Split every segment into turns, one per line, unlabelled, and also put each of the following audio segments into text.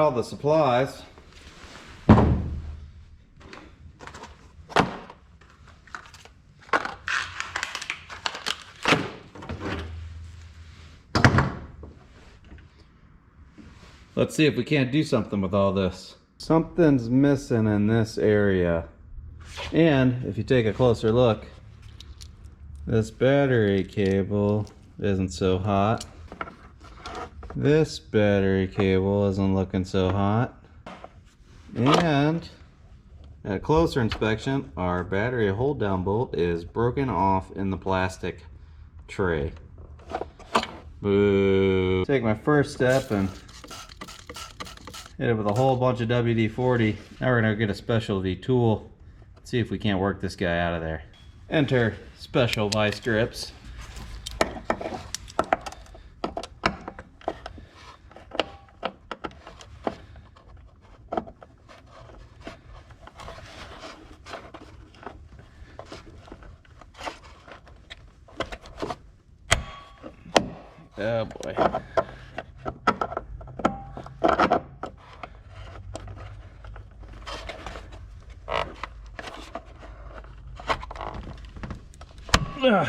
all the supplies. Let's see if we can't do something with all this. Something's missing in this area. And if you take a closer look, this battery cable isn't so hot. This battery cable isn't looking so hot. And at a closer inspection, our battery hold down bolt is broken off in the plastic tray. Boo. Take my first step and hit it with a whole bunch of WD-40. Now we're gonna get a specialty tool. See if we can't work this guy out of there. Enter special vice grips. Oh boy. Ugh.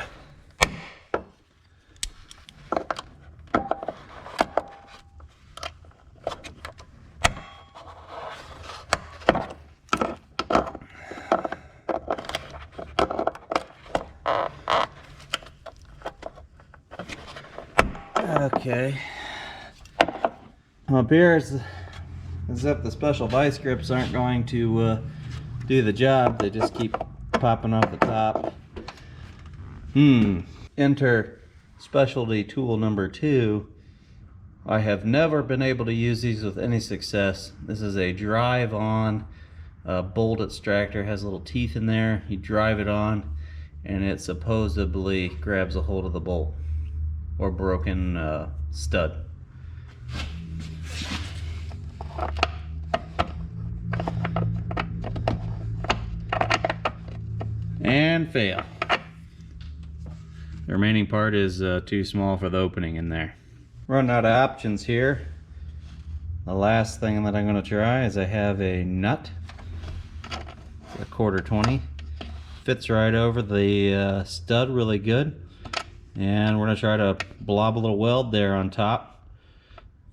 Okay. Up here is as if the special vice grips aren't going to do the job. They just keep popping off the top. Enter specialty tool number 2. I have never been able to use these with any success. This is a drive-on bolt extractor. Has little teeth in there. You drive it on and it supposedly grabs a hold of the bolt or broken stud. And fail. The remaining part is too small for the opening in there. Running out of options here. The last thing that I'm going to try is I have a nut. It's a 1/4-20. Fits right over the stud really good. And we're going to try to blob a little weld there on top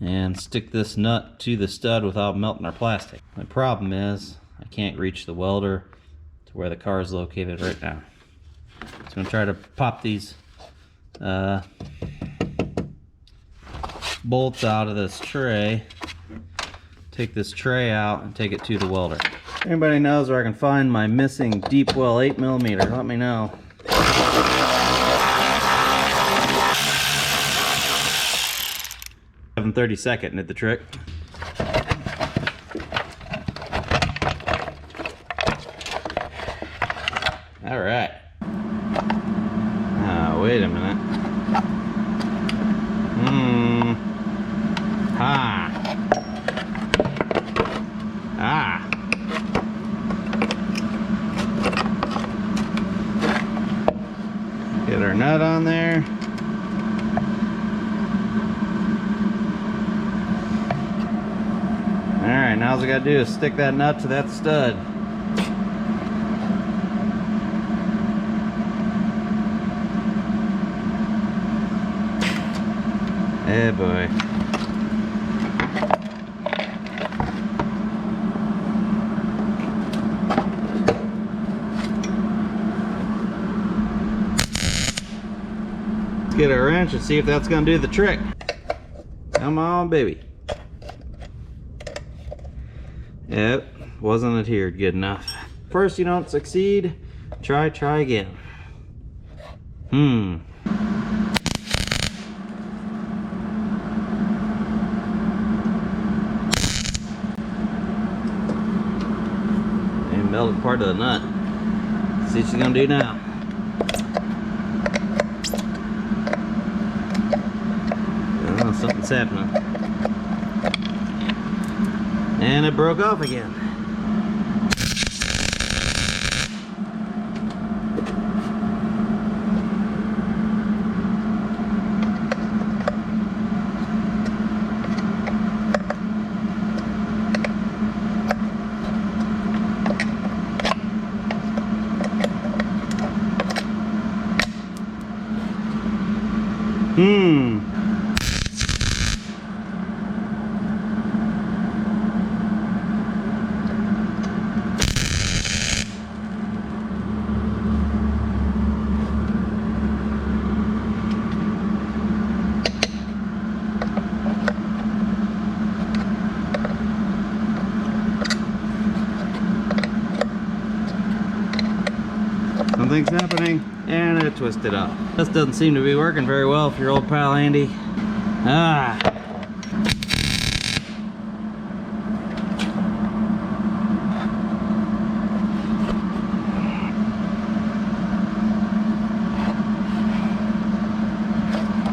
and stick this nut to the stud without melting our plastic. The problem is I can't reach the welder to where the car is located right now. So I'm going to try to pop these bolts out of this tray, take this tray out and take it to the welder. Anybody knows where I can find my missing deep well 8mm, let me know. 7/32 did the trick. All right. Wait a minute. Get our nut on there. Alright, now all I gotta do is stick that nut to that stud. Eh boy. Let's get a wrench and see if that's gonna do the trick. Come on, baby. Yep, wasn't adhered good enough. First you don't succeed, try again. And melted part of the nut. See what she's gonna do now. Oh, something's happening. And it broke off again. Nothing's happening, and it twisted up. This doesn't seem to be working very well for your old pal Andy. Ah.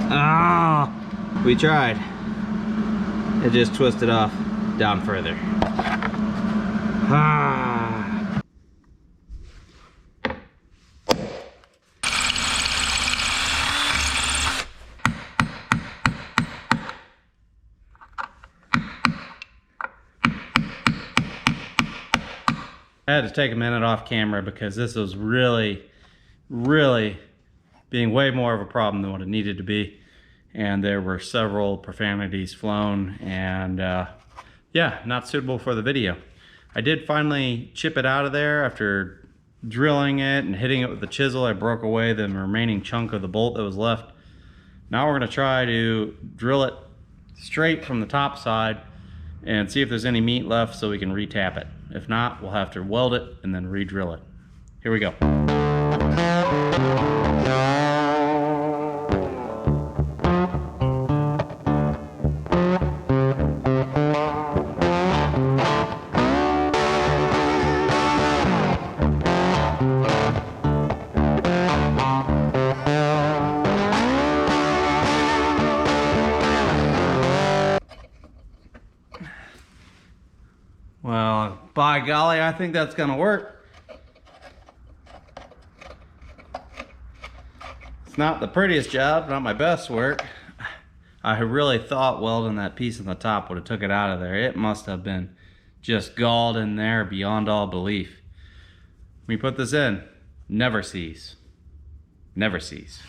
Ah. We tried. It just twisted off down further. Ah. I had to take a minute off camera because this was really being way more of a problem than what it needed to be. And there were several profanities flown, and yeah, not suitable for the video. I did finally chip it out of there after drilling it and hitting it with the chisel. I broke away the remaining chunk of the bolt that was left. Now we're going to try to drill it straight from the top side and see if there's any meat left so we can re-tap it. If not, we'll have to weld it and then re-drill it. Here we go. Well, by golly, I think that's gonna work. It's not the prettiest job, not my best work. I really thought welding that piece on the top would have took it out of there. It must have been just galled in there beyond all belief. When you put this in, never sees. Never sees.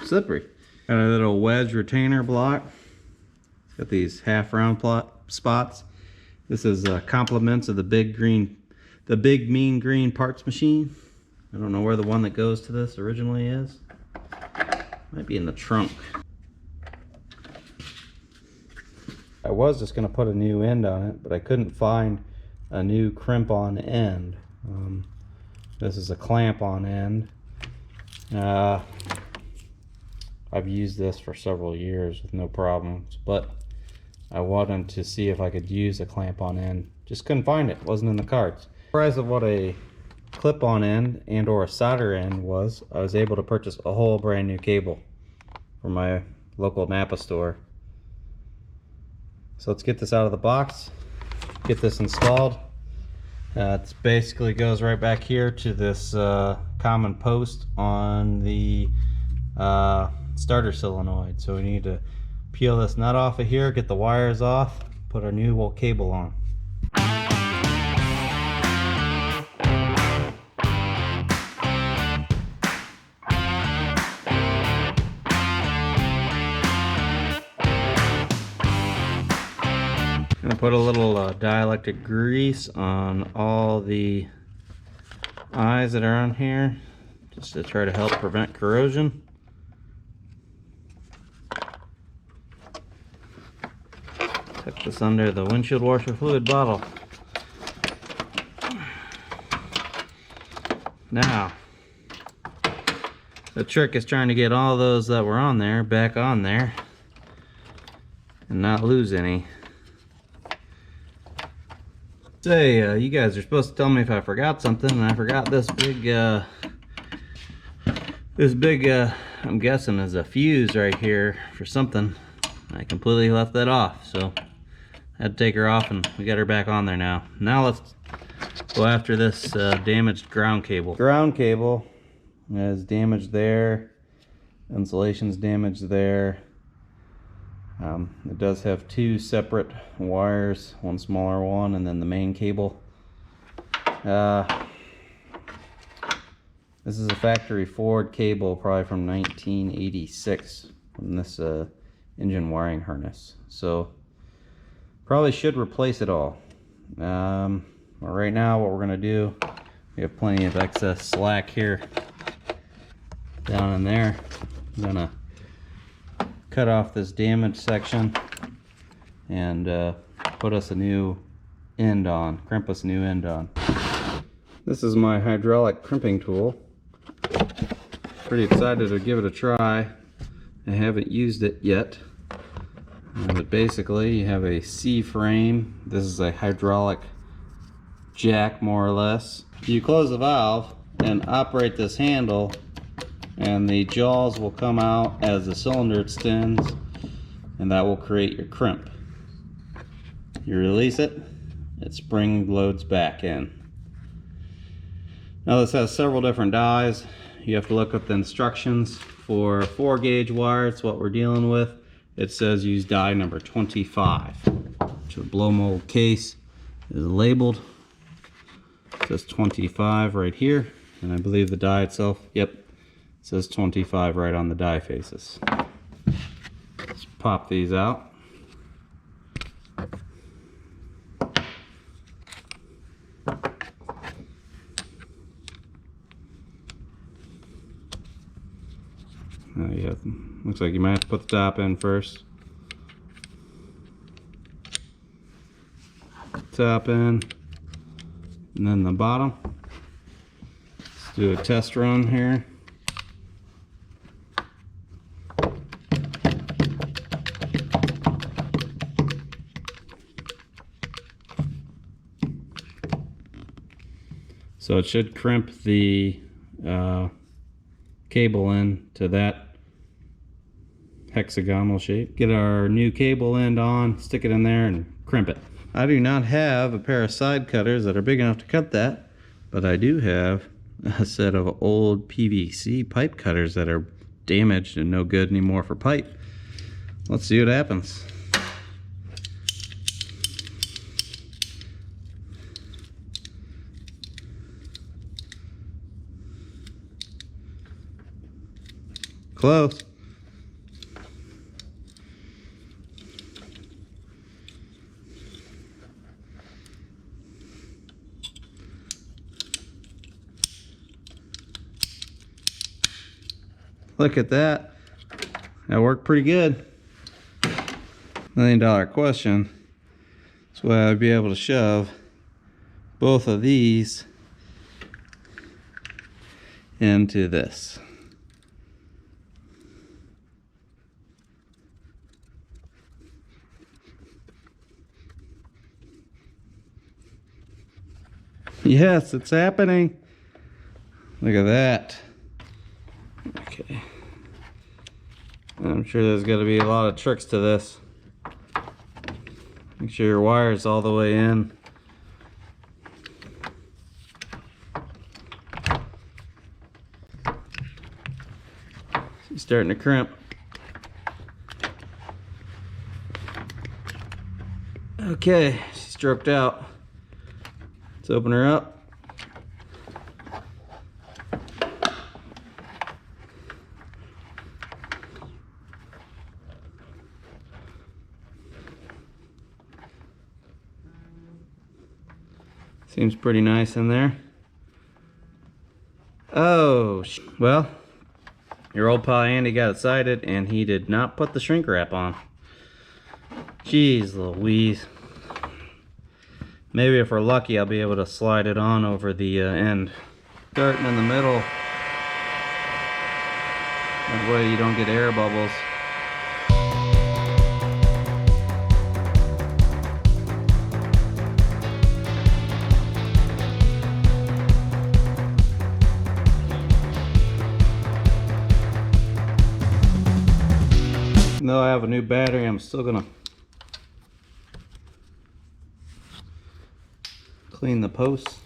Slippery. Got a little wedge retainer block. It's got these half round spots. This is compliments of the big mean green parts machine. I don't know where the one that goes to this originally is. Might be in the trunk. I was just gonna put a new end on it, but I couldn't find a new crimp on end. This is a clamp on end. I've used this for several years with no problems, but I wanted to see if I could use a clamp on end. Just couldn't find it, wasn't in the cards. Price of what a clip on end and or a solder end was, I was able to purchase a whole brand new cable from my local Napa store. So let's get this out of the box, get this installed. It basically goes right back here to this common post on the starter solenoid. So we need to peel this nut off of here, get the wires off, put our new cable on. I'm gonna put a little dielectric grease on all the eyes that are on here, just to try to help prevent corrosion. Tuck this under the windshield washer fluid bottle. Now, the trick is trying to get all those that were on there back on there and not lose any. Say, you guys are supposed to tell me if I forgot something, and I forgot this big, I'm guessing is a fuse right here for something. I completely left that off, so I had to take her off, and we got her back on there now. Now let's go after this damaged ground cable. Ground cable is damaged there, insulation's damaged there. It does have two separate wires, one smaller one and then the main cable. This is a factory Ford cable, probably from 1986, from this engine wiring harness. So probably should replace it all. Right now what we're gonna do, we have plenty of excess slack here down in there. I'm gonna cut off this damaged section and put us a new end on, crimp us a new end on. This is my hydraulic crimping tool. Pretty excited to give it a try. I haven't used it yet. But basically you have a C-frame. This is a hydraulic jack, more or less. You close the valve and operate this handle, and the jaws will come out as the cylinder extends, and that will create your crimp. You release it, it spring loads back in. Now this has several different dies. You have to look up the instructions. For 4-gauge wire, it's what we're dealing with. It says use die number 25. So the blow mold case is labeled. It says 25 right here, and I believe the die itself, yep, it says 25 right on the die faces. Let's pop these out. Looks like you might have to put the top in first. Top in, and then the bottom. Let's do a test run here. So it should crimp the cable in to that hexagonal shape. Get our new cable end on, stick it in there, and crimp it. I do not have a pair of side cutters that are big enough to cut that, but I do have a set of old PVC pipe cutters that are damaged and no good anymore for pipe. Let's see what happens. Close. Look at that. That worked pretty good. $1 million question. So I'd be able to shove both of these into this. Yes, it's happening. Look at that. Okay. I'm sure there's got to be a lot of tricks to this. Make sure your wire is all the way in. She's starting to crimp. Okay, she's stroked out. Let's open her up. Seems pretty nice in there. Oh, well, your old pal Andy got excited and he did not put the shrink wrap on. Jeez Louise. Maybe if we're lucky, I'll be able to slide it on over the end. Starting in the middle. That way you don't get air bubbles. Even though I have a new battery, I'm still gonna clean the posts.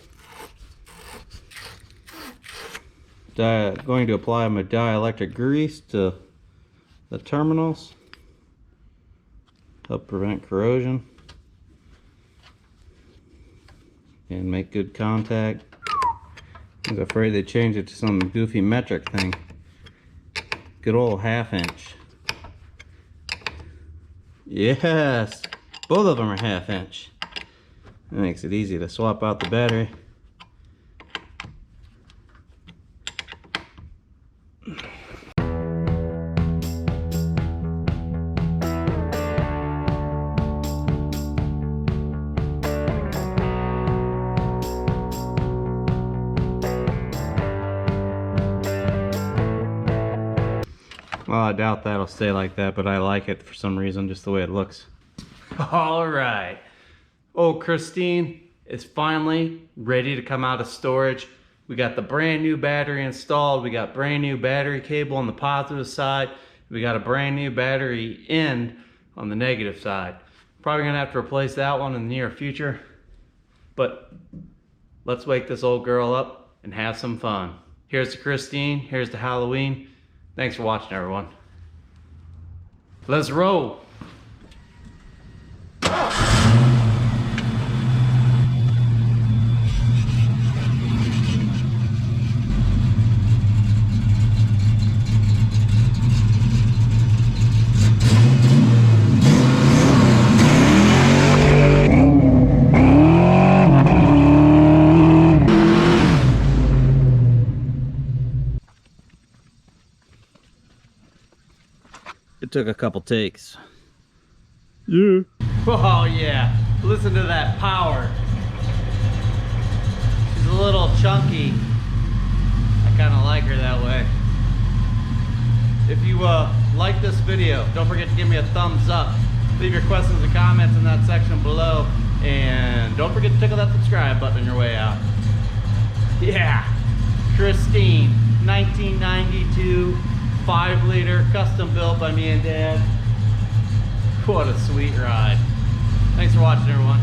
Going to apply my dielectric grease to the terminals. Help prevent corrosion and make good contact. I was afraid they changed it to some goofy metric thing. Good old 1/2 inch. Yes, both of them are 1/2 inch. That makes it easy to swap out the battery. Well, I doubt that'll stay like that, but I like it for some reason, just the way it looks. All right. Oh, Christine is finally ready to come out of storage. We got the brand new battery installed. We got brand new battery cable on the positive side. We got a brand new battery end on the negative side. Probably gonna have to replace that one in the near future. But let's wake this old girl up and have some fun. Here's to Christine, here's to Halloween. Thanks for watching, everyone. Let's roll. It took a couple takes. Yeah. Oh yeah, listen to that power. She's a little chunky. I kind of like her that way. If you like this video, don't forget to give me a thumbs up. Leave your questions and comments in that section below. And don't forget to tickle that subscribe button on your way out. Yeah, Christine, 1992. 5-liter, custom built by me and Dad. What a sweet ride. Thanks for watching, everyone.